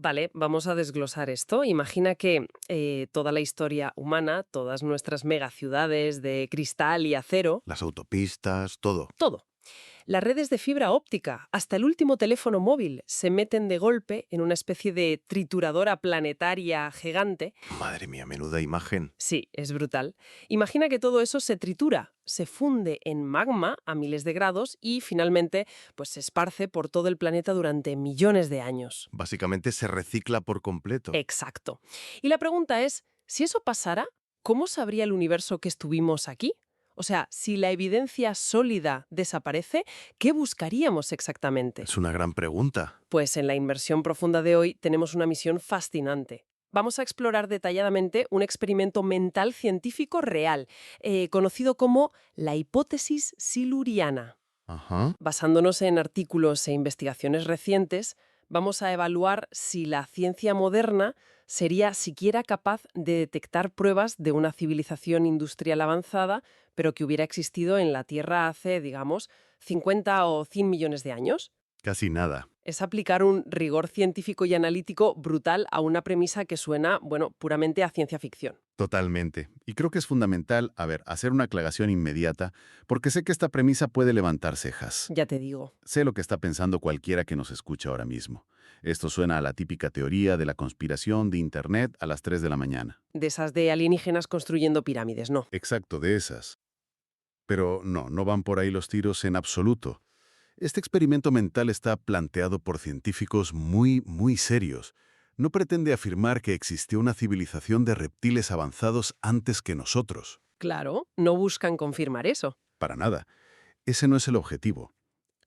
Vale, vamos a desglosar esto. Imagina que toda la historia humana, todas nuestras megaciudades de cristal y acero, Las autopistas, todo. todo. Las redes de fibra óptica, hasta el último teléfono móvil, se meten de golpe en una especie de trituradora planetaria gigante. Madre mía, menuda imagen. Sí, es brutal. Imagina que todo eso se tritura, se funde en magma a miles de grados y finalmente pues se esparce por todo el planeta durante millones de años. Básicamente se recicla por completo. Exacto. Y la pregunta es, si eso pasara, ¿cómo sabría el universo que estuvimos aquí? O sea, si la evidencia sólida desaparece, ¿qué buscaríamos exactamente? Es una gran pregunta. Pues en la inmersión profunda de hoy tenemos una misión fascinante. Vamos a explorar detalladamente un experimento mental científico real, conocido como la hipótesis siluriana. Ajá. Basándonos en artículos e investigaciones recientes, vamos a evaluar si la ciencia moderna sería siquiera capaz de detectar pruebas de una civilización industrial avanzada, pero que hubiera existido en la Tierra hace, digamos, 50 o 100 millones de años. Casi nada. Es aplicar un rigor científico y analítico brutal a una premisa que suena, bueno, puramente a ciencia ficción. Totalmente. Y creo que es fundamental, hacer una aclaración inmediata, porque sé que esta premisa puede levantar cejas. Ya te digo. Sé lo que está pensando cualquiera que nos escucha ahora mismo. Esto suena a la típica teoría de la conspiración de Internet a las 3 de la mañana. De esas de alienígenas construyendo pirámides, no. Exacto, de esas. Pero no van por ahí los tiros en absoluto. Este experimento mental está planteado por científicos muy serios. No pretende afirmar que existió una civilización de reptiles avanzados antes que nosotros. Claro, no buscan confirmar eso. Para nada. Ese no es el objetivo.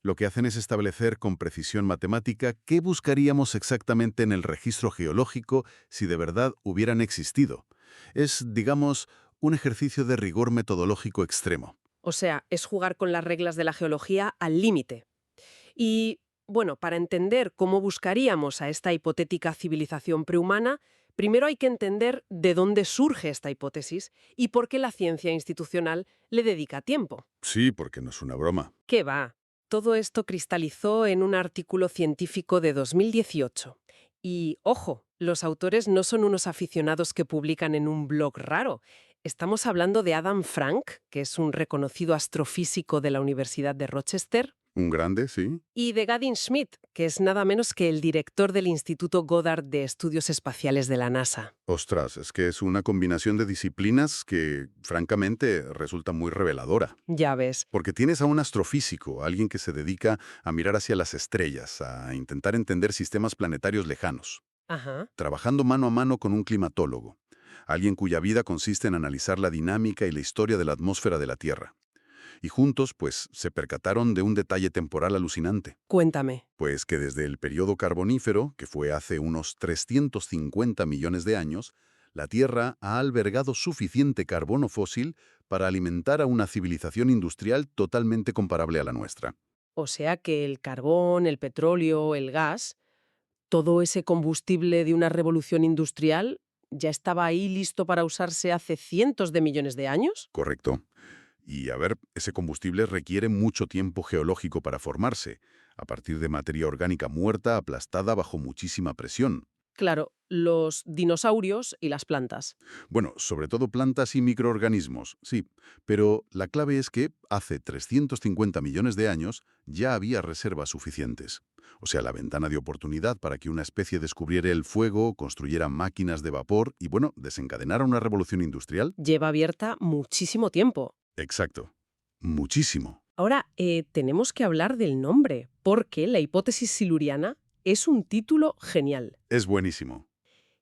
Lo que hacen es establecer con precisión matemática qué buscaríamos exactamente en el registro geológico si de verdad hubieran existido. Es, digamos, un ejercicio de rigor metodológico extremo. O sea, es jugar con las reglas de la geología al límite. Y, bueno, para entender cómo buscaríamos a esta hipotética civilización prehumana, primero hay que entender de dónde surge esta hipótesis y por qué la ciencia institucional le dedica tiempo. Sí, porque no es una broma. ¿Qué va? Todo esto cristalizó en un artículo científico de 2018. Y, ojo, los autores no son unos aficionados que publican en un blog raro. Estamos hablando de Adam Frank, que es un reconocido astrofísico de la Universidad de Rochester, Un grande, sí. y de Gavin Schmidt, que es nada menos que el director del Instituto Goddard de Estudios Espaciales de la NASA. Ostras, es que es una combinación de disciplinas que, francamente, resulta muy reveladora. Ya ves. Porque tienes a un astrofísico, alguien que se dedica a mirar hacia las estrellas, a intentar entender sistemas planetarios lejanos, Ajá. trabajando mano a mano con un climatólogo, alguien cuya vida consiste en analizar la dinámica y la historia de la atmósfera de la Tierra. Y juntos, pues, se percataron de un detalle temporal alucinante. Cuéntame. Pues que desde el período carbonífero, que fue hace unos 350 millones de años, la Tierra ha albergado suficiente carbono fósil para alimentar a una civilización industrial totalmente comparable a la nuestra. O sea que el carbón, el petróleo, el gas, todo ese combustible de una revolución industrial ya estaba ahí listo para usarse hace cientos de millones de años. Correcto. Y ese combustible requiere mucho tiempo geológico para formarse, a partir de materia orgánica muerta aplastada bajo muchísima presión. Claro, los dinosaurios y las plantas. Bueno, sobre todo plantas y microorganismos, sí, pero la clave es que hace 350 millones de años ya había reservas suficientes. O sea, la ventana de oportunidad para que una especie descubriera el fuego, construyera máquinas de vapor y, bueno, desencadenara una revolución industrial. Lleva abierta muchísimo tiempo. Exacto. Muchísimo. Ahora, tenemos que hablar del nombre, porque la hipótesis siluriana es un título genial. Es buenísimo.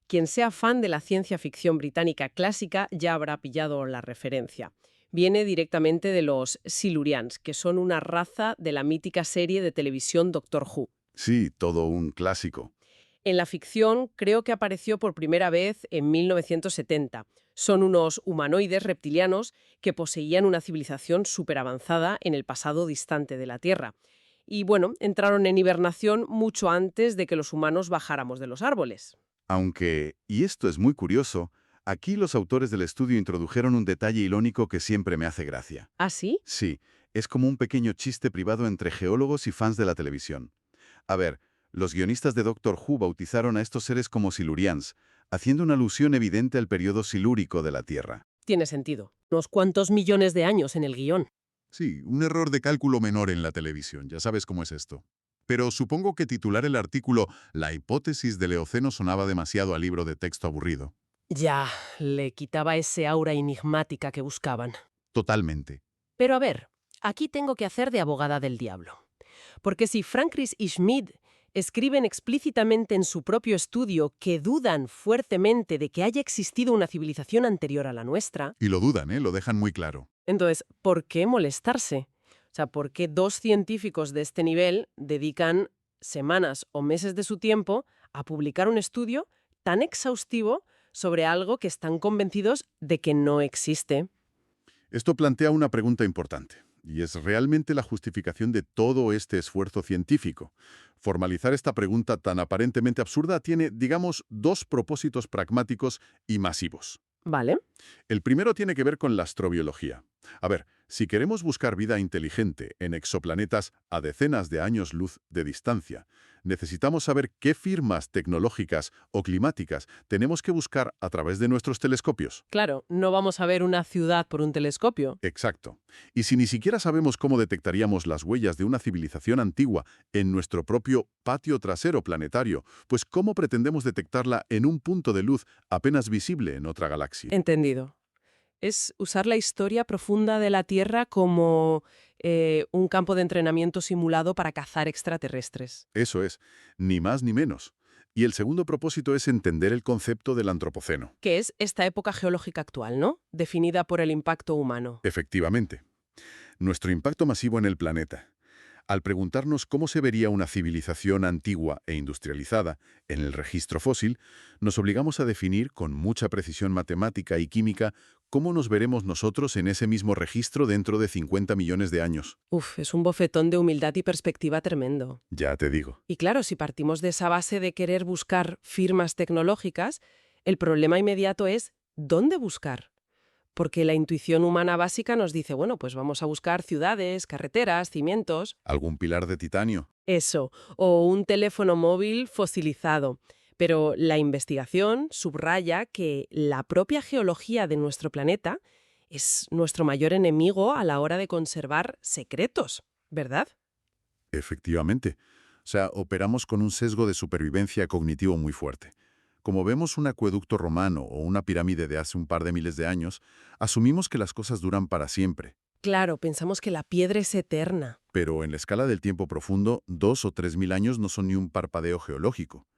Quien sea fan de la ciencia ficción británica clásica ya habrá pillado la referencia. Viene directamente de los Silurians, que son una raza de la mítica serie de televisión Doctor Who. Sí, todo un clásico. En la ficción creo que apareció por primera vez en 1970. Son unos humanoides reptilianos que poseían una civilización superavanzada en el pasado distante de la Tierra. Y bueno, entraron en hibernación mucho antes de que los humanos bajáramos de los árboles. Aunque, y esto es muy curioso, aquí los autores del estudio introdujeron un detalle irónico que siempre me hace gracia. ¿Ah, sí? Sí, es como un pequeño chiste privado entre geólogos y fans de la televisión. A ver, Los guionistas de Doctor Who bautizaron a estos seres como silurians, haciendo una alusión evidente al periodo silúrico de la Tierra. Tiene sentido. Unos cuantos millones de años en el guión. Sí, un error de cálculo menor en la televisión, ya sabes cómo es esto. Pero supongo que titular el artículo «La hipótesis del Eoceno» sonaba demasiado a libro de texto aburrido. Ya, le quitaba ese aura enigmática que buscaban. Totalmente. Pero a ver, aquí tengo que hacer de abogada del diablo. Porque si Frankris y Schmidt escriben explícitamente en su propio estudio que dudan fuertemente de que haya existido una civilización anterior a la nuestra, Y lo dudan, ¿eh? Lo dejan muy claro. entonces, ¿por qué molestarse? O sea, ¿por qué dos científicos de este nivel dedican semanas o meses de su tiempo a publicar un estudio tan exhaustivo sobre algo que están convencidos de que no existe? Esto plantea una pregunta importante, y es realmente la justificación de todo este esfuerzo científico. Formalizar esta pregunta tan aparentemente absurda tiene, digamos, dos propósitos pragmáticos y masivos. ¿Vale? El primero tiene que ver con la astrobiología. A ver, si queremos buscar vida inteligente en exoplanetas a decenas de años luz de distancia, necesitamos saber qué firmas tecnológicas o climáticas tenemos que buscar a través de nuestros telescopios. Claro, no vamos a ver una ciudad por un telescopio. Exacto. Y si ni siquiera sabemos cómo detectaríamos las huellas de una civilización antigua en nuestro propio patio trasero planetario, pues ¿cómo pretendemos detectarla en un punto de luz apenas visible en otra galaxia? Entendido. Es usar la historia profunda de la Tierra como un campo de entrenamiento simulado para cazar extraterrestres. Eso es, ni más ni menos. Y el segundo propósito es entender el concepto del antropoceno. Que es esta época geológica actual, ¿no? Definida por el impacto humano. Efectivamente, nuestro impacto masivo en el planeta. Al preguntarnos cómo se vería una civilización antigua e industrializada en el registro fósil, nos obligamos a definir con mucha precisión matemática y química cómo nos veremos nosotros en ese mismo registro dentro de 50 millones de años. Uf, es un bofetón de humildad y perspectiva tremendo. Ya te digo. Y claro, si partimos de esa base de querer buscar firmas tecnológicas, el problema inmediato es ¿dónde buscar? Porque la intuición humana básica nos dice, bueno, pues vamos a buscar ciudades, carreteras, cimientos. ¿Algún pilar de titanio? Eso, o un teléfono móvil fosilizado. Pero la investigación subraya que la propia geología de nuestro planeta es nuestro mayor enemigo a la hora de conservar secretos, ¿verdad? Efectivamente. O sea, operamos con un sesgo de supervivencia cognitivo muy fuerte. Como vemos un acueducto romano o una pirámide de hace un par de miles de años, asumimos que las cosas duran para siempre. Claro, pensamos que la piedra es eterna. Pero en la escala del tiempo profundo, 2 o 3 mil años no son ni un parpadeo geológico.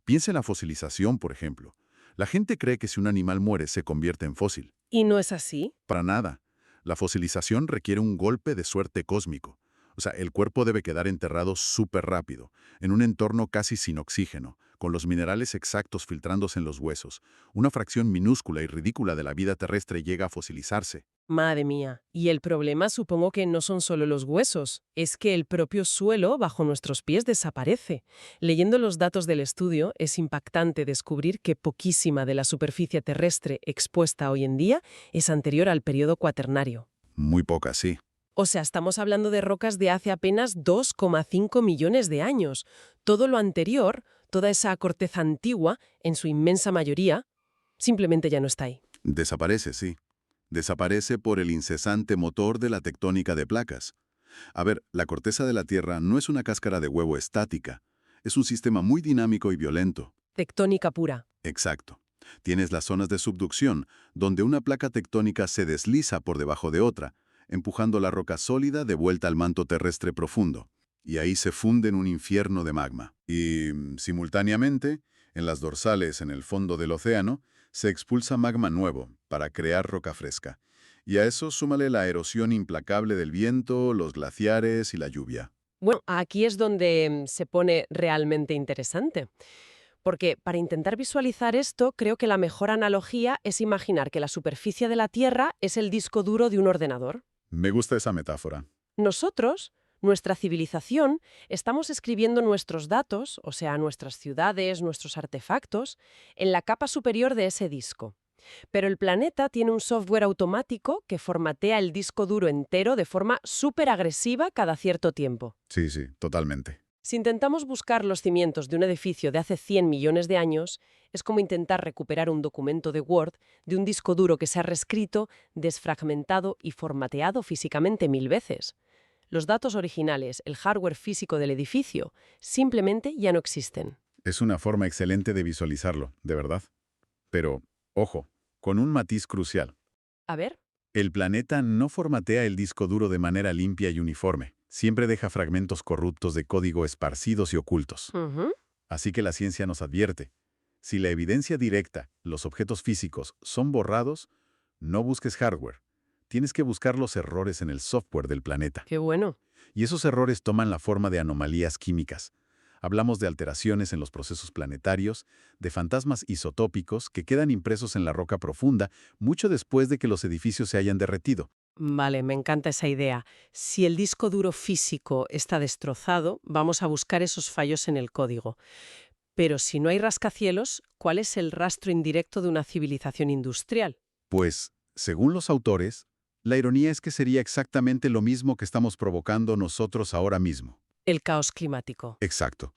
Piensa en la fosilización, por ejemplo. La gente cree que si un animal muere se convierte en fósil. ¿Y no es así? Para nada. La fosilización requiere un golpe de suerte cósmico. O sea, el cuerpo debe quedar enterrado súper rápido, en un entorno casi sin oxígeno, con los minerales exactos filtrándose en los huesos. Una fracción minúscula y ridícula de la vida terrestre llega a fosilizarse. Madre mía. Y el problema supongo que no son solo los huesos, es que el propio suelo bajo nuestros pies desaparece. Leyendo los datos del estudio, es impactante descubrir que poquísima de la superficie terrestre expuesta hoy en día es anterior al periodo cuaternario. Muy poca, sí. O sea, estamos hablando de rocas de hace apenas 2,5 millones de años. Todo lo anterior, toda esa corteza antigua, en su inmensa mayoría, simplemente ya no está ahí. Desaparece, sí. Desaparece por el incesante motor de la tectónica de placas. A ver, la corteza de la Tierra no es una cáscara de huevo estática. Es un sistema muy dinámico y violento. Tectónica pura. Exacto. Tienes las zonas de subducción, donde una placa tectónica se desliza por debajo de otra, empujando la roca sólida de vuelta al manto terrestre profundo. Y ahí se funde en un infierno de magma. Y, simultáneamente, en las dorsales en el fondo del océano, se expulsa magma nuevo para crear roca fresca. Y a eso súmale la erosión implacable del viento, los glaciares y la lluvia. Bueno, aquí es donde se pone realmente interesante. Porque para intentar visualizar esto, creo que la mejor analogía es imaginar que la superficie de la Tierra es el disco duro de un ordenador. Me gusta esa metáfora. Nosotros, nuestra civilización, estamos escribiendo nuestros datos, o sea, nuestras ciudades, nuestros artefactos, en la capa superior de ese disco. Pero el planeta tiene un software automático que formatea el disco duro entero de forma súper agresiva cada cierto tiempo. Sí, totalmente. Si intentamos buscar los cimientos de un edificio de hace 100 millones de años, es como intentar recuperar un documento de Word de un disco duro que se ha reescrito, desfragmentado y formateado físicamente 1000 veces. Los datos originales, el hardware físico del edificio, simplemente ya no existen. Es una forma excelente de visualizarlo, de verdad. Pero, ojo, con un matiz crucial. A ver. El planeta no formatea el disco duro de manera limpia y uniforme. Siempre deja fragmentos corruptos de código esparcidos y ocultos. Ujú. Así que la ciencia nos advierte. Si la evidencia directa, los objetos físicos, son borrados, no busques hardware. Tienes que buscar los errores en el software del planeta. Qué bueno. Y esos errores toman la forma de anomalías químicas. Hablamos de alteraciones en los procesos planetarios, de fantasmas isotópicos que quedan impresos en la roca profunda mucho después de que los edificios se hayan derretido. Vale, me encanta esa idea. Si el disco duro físico está destrozado, vamos a buscar esos fallos en el código. Pero si no hay rascacielos, ¿cuál es el rastro indirecto de una civilización industrial? Pues, según los autores, la ironía es que sería exactamente lo mismo que estamos provocando nosotros ahora mismo. El caos climático. Exacto.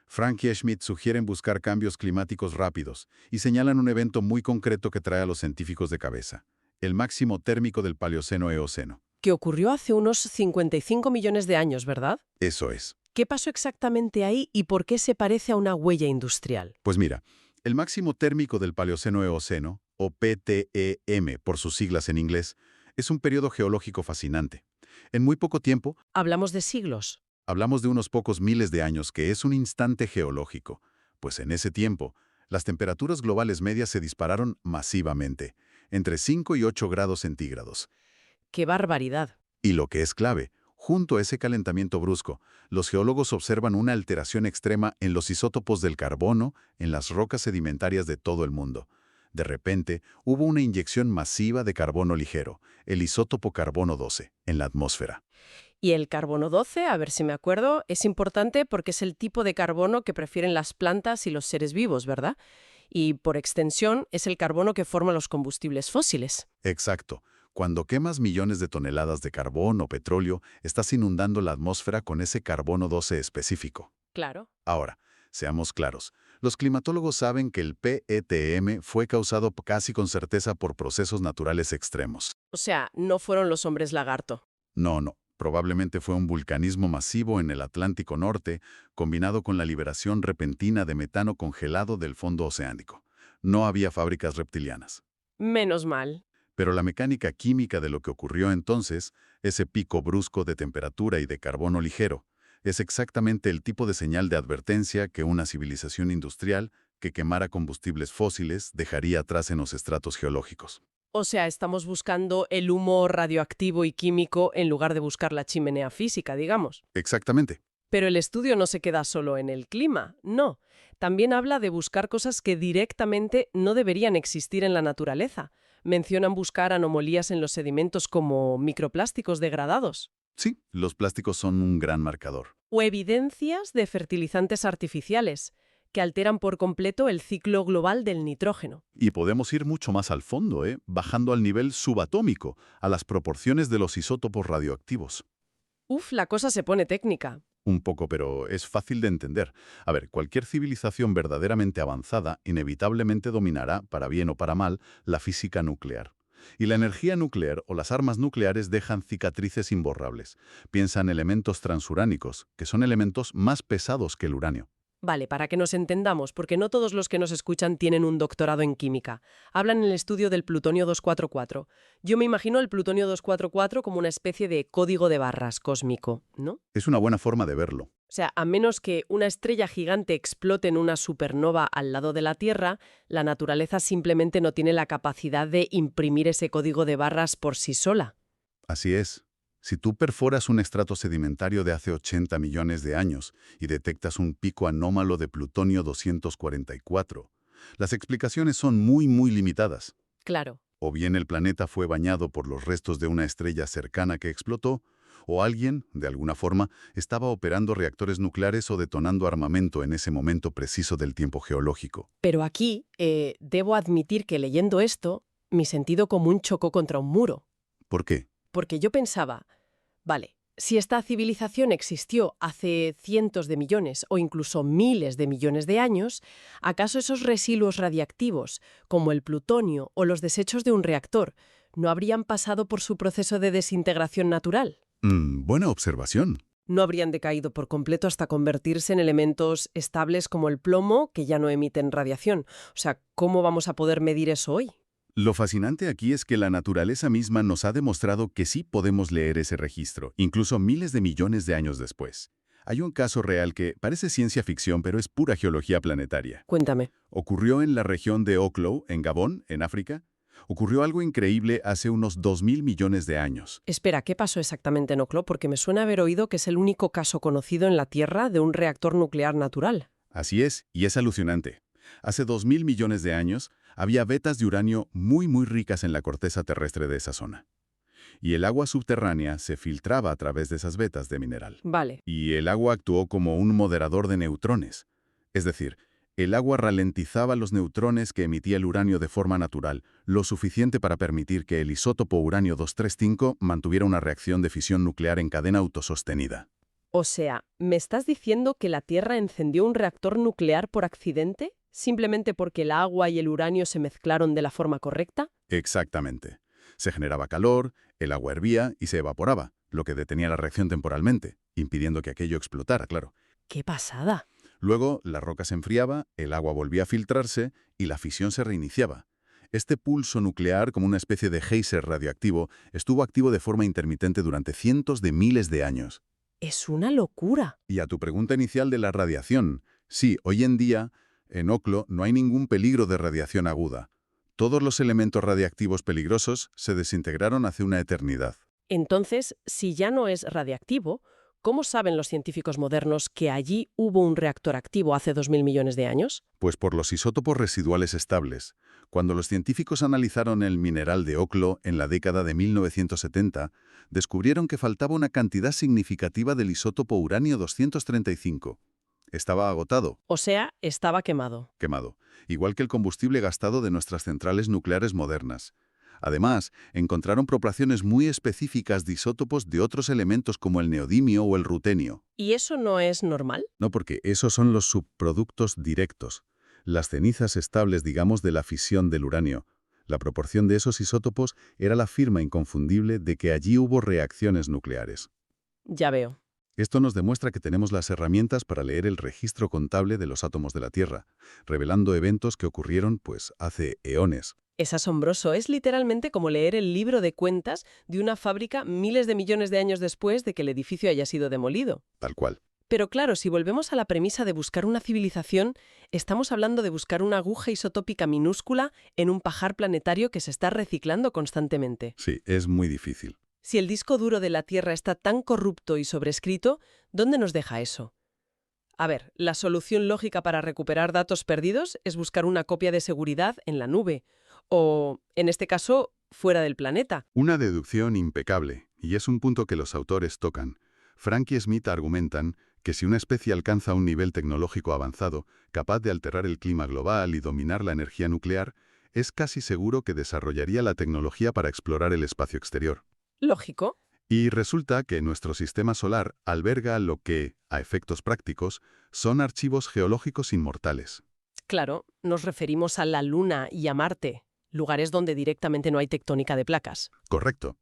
Frank y Schmidt sugieren buscar cambios climáticos rápidos y señalan un evento muy concreto que trae a los científicos de cabeza: el máximo térmico del Paleoceno-Eoceno. Que ocurrió hace unos 55 millones de años, ¿verdad? Eso es. ¿Qué pasó exactamente ahí y por qué se parece a una huella industrial? Pues mira, el máximo térmico del Paleoceno-Eoceno, o PTEM por sus siglas en inglés, es un periodo geológico fascinante. En muy poco tiempo, Hablamos de siglos. hablamos de unos pocos miles de años, que es un instante geológico, pues en ese tiempo, las temperaturas globales medias se dispararon masivamente, entre 5 y 8 grados centígrados. ¡Qué barbaridad! Y lo que es clave, junto a ese calentamiento brusco, los geólogos observan una alteración extrema en los isótopos del carbono en las rocas sedimentarias de todo el mundo. De repente, hubo una inyección masiva de carbono ligero, el isótopo carbono 12, en la atmósfera. Y el carbono 12, a ver si me acuerdo, es importante porque es el tipo de carbono que prefieren las plantas y los seres vivos, ¿verdad? Y por extensión es el carbono que forma los combustibles fósiles. Exacto. Cuando quemas millones de toneladas de carbón o petróleo, estás inundando la atmósfera con ese carbono 12 específico. Claro. Ahora, seamos claros, los climatólogos saben que el PETM fue causado casi con certeza por procesos naturales extremos. O sea, no fueron los hombres lagarto. No. Probablemente fue un vulcanismo masivo en el Atlántico Norte, combinado con la liberación repentina de metano congelado del fondo oceánico. No había fábricas reptilianas. Menos mal. Pero la mecánica química de lo que ocurrió entonces, ese pico brusco de temperatura y de carbono ligero, es exactamente el tipo de señal de advertencia que una civilización industrial que quemara combustibles fósiles dejaría atrás en los estratos geológicos. O sea, estamos buscando el humo radioactivo y químico en lugar de buscar la chimenea física, digamos. Exactamente. Pero el estudio no se queda solo en el clima, no. También habla de buscar cosas que directamente no deberían existir en la naturaleza. Mencionan buscar anomalías en los sedimentos como microplásticos degradados. Sí, los plásticos son un gran marcador. O evidencias de fertilizantes artificiales, que alteran por completo el ciclo global del nitrógeno. Y podemos ir mucho más al fondo, bajando al nivel subatómico, a las proporciones de los isótopos radioactivos. Uf, la cosa se pone técnica. Un poco, pero es fácil de entender. A ver, cualquier civilización verdaderamente avanzada inevitablemente dominará, para bien o para mal, la física nuclear. Y la energía nuclear o las armas nucleares dejan cicatrices imborrables. Piensa en elementos transuránicos, que son elementos más pesados que el uranio. Vale, para que nos entendamos, porque no todos los que nos escuchan tienen un doctorado en química. Hablan en el estudio del plutonio 244. Yo me imagino el plutonio 244 como una especie de código de barras cósmico, ¿no? Es una buena forma de verlo. O sea, a menos que una estrella gigante explote en una supernova al lado de la Tierra, la naturaleza simplemente no tiene la capacidad de imprimir ese código de barras por sí sola. Así es. Si tú perforas un estrato sedimentario de hace 80 millones de años y detectas un pico anómalo de plutonio 244, las explicaciones son muy limitadas. Claro. O bien el planeta fue bañado por los restos de una estrella cercana que explotó, o alguien, de alguna forma, estaba operando reactores nucleares o detonando armamento en ese momento preciso del tiempo geológico. Pero aquí, debo admitir que leyendo esto, mi sentido común chocó contra un muro. ¿Por qué? Porque yo pensaba, vale, Si esta civilización existió hace cientos de millones o incluso miles de millones de años, ¿acaso esos residuos radiactivos, como el plutonio o los desechos de un reactor, no habrían pasado por su proceso de desintegración natural? Buena observación. ¿No habrían decaído por completo hasta convertirse en elementos estables como el plomo, que ya no emiten radiación? O sea, ¿cómo vamos a poder medir eso hoy? Lo fascinante aquí es que la naturaleza misma nos ha demostrado que sí podemos leer ese registro, incluso miles de millones de años después. Hay un caso real que parece ciencia ficción, pero es pura geología planetaria. Cuéntame. Ocurrió en la región de Oklo, en Gabón, en África. Ocurrió algo increíble hace unos 2.000 millones de años. Espera, ¿qué pasó exactamente en Oklo? Porque me suena haber oído que es el único caso conocido en la Tierra de un reactor nuclear natural. Así es, y es alucinante. Hace 2.000 millones de años había vetas de uranio muy ricas en la corteza terrestre de esa zona. Y el agua subterránea se filtraba a través de esas vetas de mineral. Vale. Y el agua actuó como un moderador de neutrones. Es decir, el agua ralentizaba los neutrones que emitía el uranio de forma natural, lo suficiente para permitir que el isótopo uranio 235 mantuviera una reacción de fisión nuclear en cadena autosostenida. O sea, ¿me estás diciendo que la Tierra encendió un reactor nuclear por accidente? ¿Simplemente porque el agua y el uranio se mezclaron de la forma correcta? Exactamente. Se generaba calor, el agua hervía y se evaporaba, lo que detenía la reacción temporalmente, impidiendo que aquello explotara, claro. ¡Qué pasada! Luego, la roca se enfriaba, el agua volvía a filtrarse y la fisión se reiniciaba. Este pulso nuclear, como una especie de geyser radioactivo, estuvo activo de forma intermitente durante cientos de miles de años. ¡Es una locura! Y a tu pregunta inicial de la radiación, sí, hoy en día, en Oklo no hay ningún peligro de radiación aguda. Todos los elementos radiactivos peligrosos se desintegraron hace una eternidad. Entonces, si ya no es radiactivo, ¿cómo saben los científicos modernos que allí hubo un reactor activo hace 2.000 millones de años? Pues por los isótopos residuales estables. Cuando los científicos analizaron el mineral de Oklo en la década de 1970, descubrieron que faltaba una cantidad significativa del isótopo uranio 235. Estaba agotado, O sea, estaba quemado. quemado, igual que el combustible gastado de nuestras centrales nucleares modernas. Además, encontraron proporciones muy específicas de isótopos de otros elementos como el neodimio o el rutenio. ¿Y eso no es normal? No, porque esos son los subproductos directos, las cenizas estables, digamos, de la fisión del uranio. La proporción de esos isótopos era la firma inconfundible de que allí hubo reacciones nucleares. Ya veo. Esto nos demuestra que tenemos las herramientas para leer el registro contable de los átomos de la Tierra, revelando eventos que ocurrieron, pues, hace eones. Es asombroso, es literalmente como leer el libro de cuentas de una fábrica miles de millones de años después de que el edificio haya sido demolido. Tal cual. Pero claro, si volvemos a la premisa de buscar una civilización, estamos hablando de buscar una aguja isotópica minúscula en un pajar planetario que se está reciclando constantemente. Sí, es muy difícil. Si el disco duro de la Tierra está tan corrupto y sobrescrito, ¿dónde nos deja eso? A ver, la solución lógica para recuperar datos perdidos es buscar una copia de seguridad en la nube, o, en este caso, fuera del planeta. Una deducción impecable, y es un punto que los autores tocan. Frank y Smith argumentan que si una especie alcanza un nivel tecnológico avanzado, capaz de alterar el clima global y dominar la energía nuclear, es casi seguro que desarrollaría la tecnología para explorar el espacio exterior. Lógico. Y resulta que nuestro sistema solar alberga lo que, a efectos prácticos, son archivos geológicos inmortales. Claro, nos referimos a la Luna y a Marte, lugares donde directamente no hay tectónica de placas. Correcto.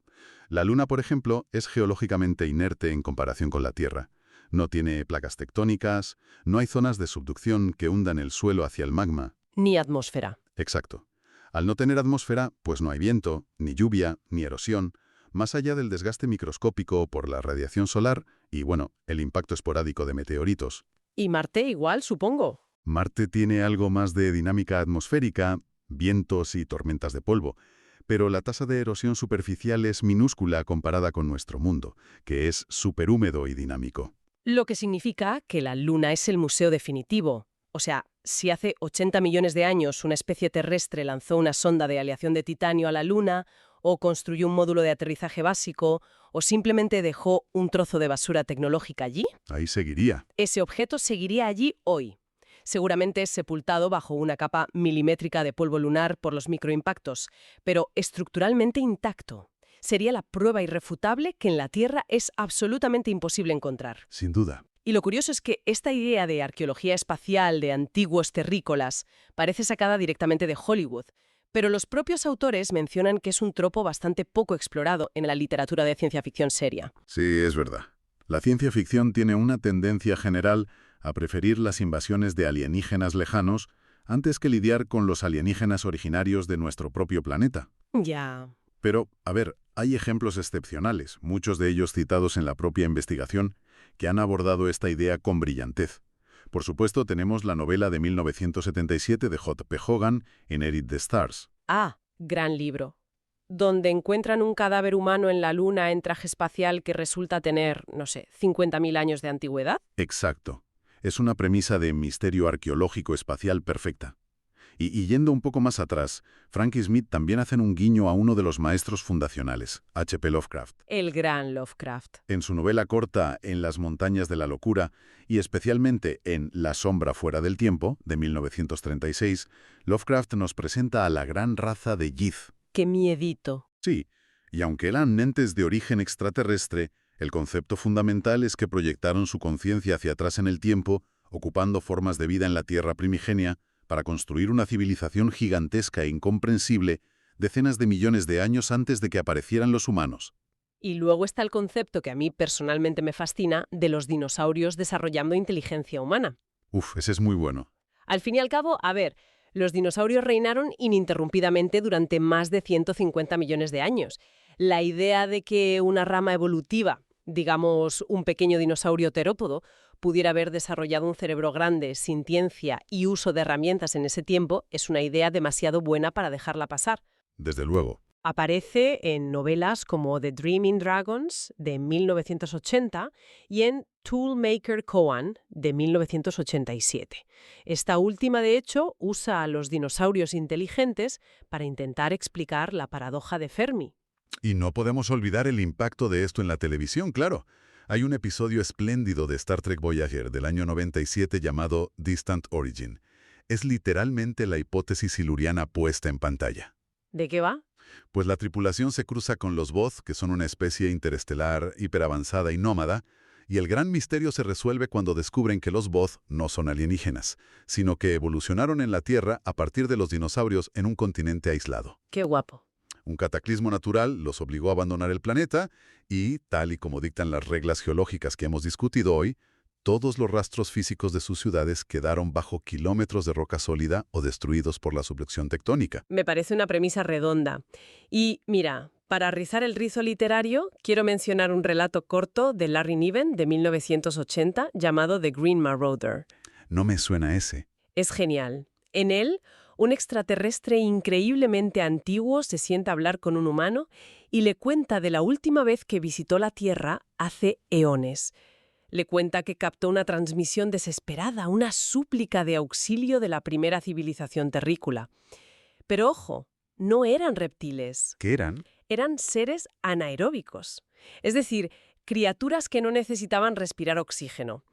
La Luna, por ejemplo, es geológicamente inerte en comparación con la Tierra. No tiene placas tectónicas, no hay zonas de subducción que hundan el suelo hacia el magma. Ni atmósfera. Exacto. Al no tener atmósfera, pues no hay viento, ni lluvia, ni erosión, más allá del desgaste microscópico por la radiación solar y, bueno, el impacto esporádico de meteoritos. Y Marte igual, supongo. Marte tiene algo más de dinámica atmosférica, vientos y tormentas de polvo, pero la tasa de erosión superficial es minúscula comparada con nuestro mundo, que es superhúmedo y dinámico. Lo que significa que la Luna es el museo definitivo. O sea, si hace 80 millones de años una especie terrestre lanzó una sonda de aleación de titanio a la Luna, o construyó un módulo de aterrizaje básico, o simplemente dejó un trozo de basura tecnológica allí, Ahí seguiría. ese objeto seguiría allí hoy. Seguramente sepultado bajo una capa milimétrica de polvo lunar por los microimpactos, pero estructuralmente intacto. Sería la prueba irrefutable que en la Tierra es absolutamente imposible encontrar. Sin duda. Y lo curioso es que esta idea de arqueología espacial de antiguos terrícolas parece sacada directamente de Hollywood, pero los propios autores mencionan que es un tropo bastante poco explorado en la literatura de ciencia ficción seria. Sí, es verdad. La ciencia ficción tiene una tendencia general a preferir las invasiones de alienígenas lejanos antes que lidiar con los alienígenas originarios de nuestro propio planeta. Ya. Pero, a ver, hay ejemplos excepcionales, muchos de ellos citados en la propia investigación, que han abordado esta idea con brillantez. Por supuesto, tenemos la novela de 1977 de J.P. Hogan, Inherit the Stars. Ah, gran libro. Donde encuentran un cadáver humano en la Luna en traje espacial que resulta tener, no sé, 50.000 años de antigüedad. Exacto. Es una premisa de misterio arqueológico espacial perfecta. Y yendo un poco más atrás, Frank y Smith también hacen un guiño a uno de los maestros fundacionales, H.P. Lovecraft. El gran Lovecraft. En su novela corta En las montañas de la locura, y especialmente en La sombra fuera del tiempo, de 1936, Lovecraft nos presenta a la gran raza de Yith. ¡Qué miedito! Sí, y aunque eran entes de origen extraterrestre, el concepto fundamental es que proyectaron su conciencia hacia atrás en el tiempo, ocupando formas de vida en la Tierra primigenia, para construir una civilización gigantesca e incomprensible decenas de millones de años antes de que aparecieran los humanos. Y luego está el concepto que a mí personalmente me fascina de los dinosaurios desarrollando inteligencia humana. Uf, ese es muy bueno. Al fin y al cabo, a ver, los dinosaurios reinaron ininterrumpidamente durante más de 150 millones de años. La idea de que una rama evolutiva, digamos un pequeño dinosaurio terópodo, pudiera haber desarrollado un cerebro grande, sintiencia y uso de herramientas en ese tiempo es una idea demasiado buena para dejarla pasar. Desde luego. Aparece en novelas como The Dreaming Dragons, de 1980, y en Toolmaker Koan, de 1987. Esta última, de hecho, usa a los dinosaurios inteligentes para intentar explicar la paradoja de Fermi. Y no podemos olvidar el impacto de esto en la televisión, claro. Hay un episodio espléndido de Star Trek Voyager del año 97 llamado Distant Origin. Es literalmente la hipótesis siluriana puesta en pantalla. ¿De qué va? Pues la tripulación se cruza con los Voth, que son una especie interestelar, hiperavanzada y nómada, y el gran misterio se resuelve cuando descubren que los Voth no son alienígenas, sino que evolucionaron en la Tierra a partir de los dinosaurios en un continente aislado. ¡Qué guapo! Un cataclismo natural los obligó a abandonar el planeta y, tal y como dictan las reglas geológicas que hemos discutido hoy, todos los rastros físicos de sus ciudades quedaron bajo kilómetros de roca sólida o destruidos por la subducción tectónica. Me parece una premisa redonda. Y mira, para rizar el rizo literario, quiero mencionar un relato corto de Larry Niven de 1980 llamado The Green Marauder. No me suena ese. Es genial. En él, un extraterrestre increíblemente antiguo se sienta a hablar con un humano y le cuenta de la última vez que visitó la Tierra hace eones. Le cuenta que captó una transmisión desesperada, una súplica de auxilio de la primera civilización terrícola. Pero ojo, no eran reptiles. ¿Qué eran? Eran seres anaeróbicos, es decir, criaturas que no necesitaban respirar oxígeno.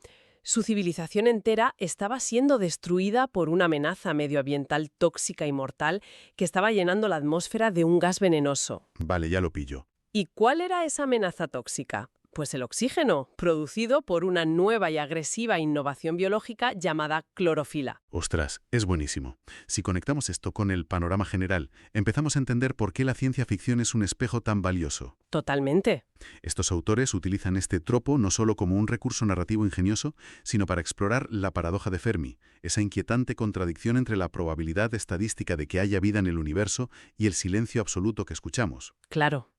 Su civilización entera estaba siendo destruida por una amenaza medioambiental tóxica y mortal que estaba llenando la atmósfera de un gas venenoso. Vale, ya lo pillo. ¿Y cuál era esa amenaza tóxica? Pues el oxígeno, producido por una nueva y agresiva innovación biológica llamada clorofila. Ostras, es buenísimo. Si conectamos esto con el panorama general, empezamos a entender por qué la ciencia ficción es un espejo tan valioso. Totalmente. Estos autores utilizan este tropo no solo como un recurso narrativo ingenioso, sino para explorar la paradoja de Fermi, esa inquietante contradicción entre la probabilidad estadística de que haya vida en el universo y el silencio absoluto que escuchamos. Claro.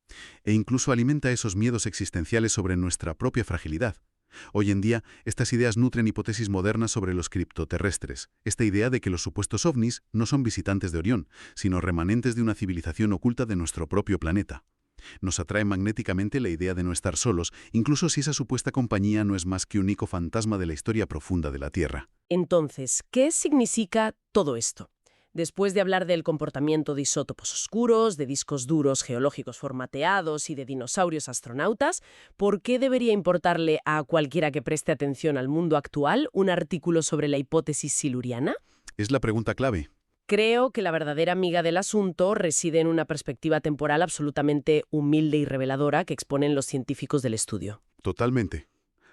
E incluso alimenta esos miedos existenciales sobre nuestra propia fragilidad. Hoy en día, estas ideas nutren hipótesis modernas sobre los criptoterrestres, esta idea de que los supuestos ovnis no son visitantes de Orión, sino remanentes de una civilización oculta de nuestro propio planeta. Nos atrae magnéticamente la idea de no estar solos, incluso si esa supuesta compañía no es más que un único fantasma de la historia profunda de la Tierra. Entonces, ¿qué significa todo esto? Después de hablar del comportamiento de isótopos oscuros, de discos duros geológicos formateados y de dinosaurios astronautas, ¿por qué debería importarle a cualquiera que preste atención al mundo actual un artículo sobre la hipótesis siluriana? Es la pregunta clave. Creo que la verdadera miga del asunto reside en una perspectiva temporal absolutamente humilde y reveladora que exponen los científicos del estudio. Totalmente.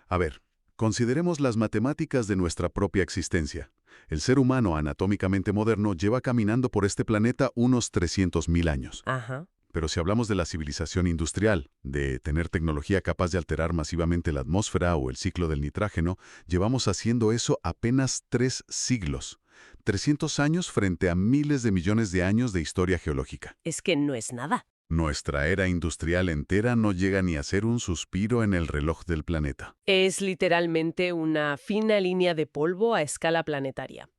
A ver, consideremos las matemáticas de nuestra propia existencia. El ser humano anatómicamente moderno lleva caminando por este planeta unos 300.000 años. Ajá. Pero si hablamos de la civilización industrial, de tener tecnología capaz de alterar masivamente la atmósfera o el ciclo del nitrógeno, llevamos haciendo eso apenas 3 siglos. 300 años frente a miles de millones de años de historia geológica. Es que no es nada. Nuestra era industrial entera no llega ni a ser un suspiro en el reloj del planeta. Es literalmente una fina línea de polvo a escala planetaria.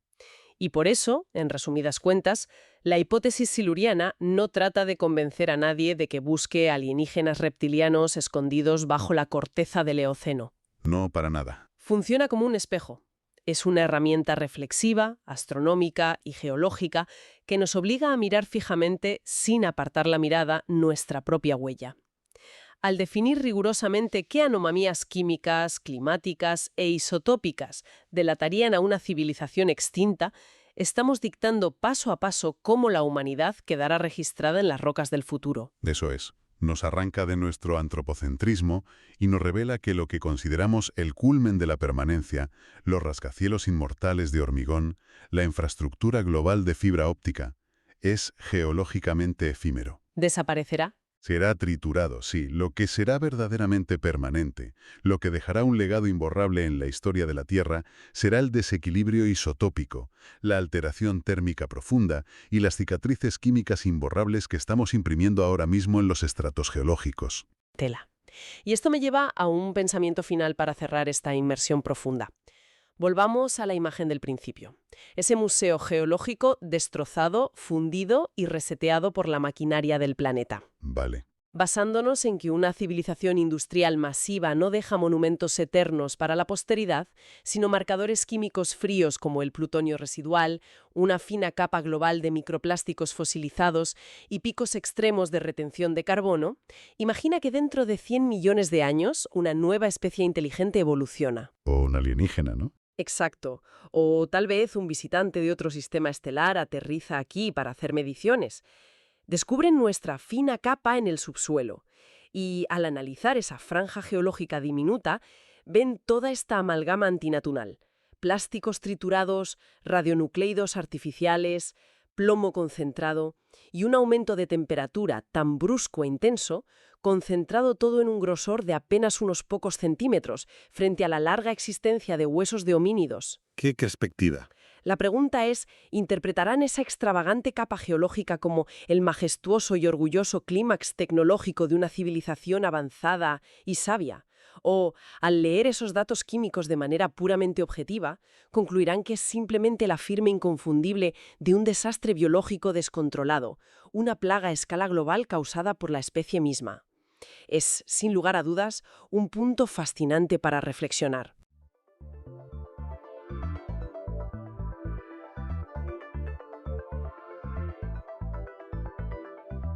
Y por eso, en resumidas cuentas, la hipótesis siluriana no trata de convencer a nadie de que busque alienígenas reptilianos escondidos bajo la corteza del Eoceno. No, para nada. Funciona como un espejo. Es una herramienta reflexiva, astronómica y geológica que nos obliga a mirar fijamente, sin apartar la mirada, nuestra propia huella. Al definir rigurosamente qué anomalías químicas, climáticas e isotópicas delatarían a una civilización extinta, estamos dictando paso a paso cómo la humanidad quedará registrada en las rocas del futuro. Eso es. Nos arranca de nuestro antropocentrismo y nos revela que lo que consideramos el culmen de la permanencia, los rascacielos inmortales de hormigón, la infraestructura global de fibra óptica, es geológicamente efímero. ¿Desaparecerá? Será triturado, sí, lo que será verdaderamente permanente, lo que dejará un legado imborrable en la historia de la Tierra, será el desequilibrio isotópico, la alteración térmica profunda y las cicatrices químicas imborrables que estamos imprimiendo ahora mismo en los estratos geológicos. Tela. Y esto me lleva a un pensamiento final para cerrar esta inmersión profunda. Volvamos a la imagen del principio. Ese museo geológico destrozado, fundido y reseteado por la maquinaria del planeta. Vale. Basándonos en que una civilización industrial masiva no deja monumentos eternos para la posteridad, sino marcadores químicos fríos como el plutonio residual, una fina capa global de microplásticos fosilizados y picos extremos de retención de carbono, imagina que dentro de 100 millones de años una nueva especie inteligente evoluciona. O un alienígena, ¿no? Exacto. O tal vez un visitante de otro sistema estelar aterriza aquí para hacer mediciones. Descubren nuestra fina capa en el subsuelo y, al analizar esa franja geológica diminuta, ven toda esta amalgama antinatural. Plásticos triturados, radionucleidos artificiales, plomo concentrado y un aumento de temperatura tan brusco e intenso, concentrado todo en un grosor de apenas unos pocos centímetros, frente a la larga existencia de huesos de homínidos. ¡Qué perspectiva! La pregunta es, ¿interpretarán esa extravagante capa geológica como el majestuoso y orgulloso clímax tecnológico de una civilización avanzada y sabia? O, al leer esos datos químicos de manera puramente objetiva, concluirán que es simplemente la firma inconfundible de un desastre biológico descontrolado, una plaga a escala global causada por la especie misma. Es, sin lugar a dudas, un punto fascinante para reflexionar.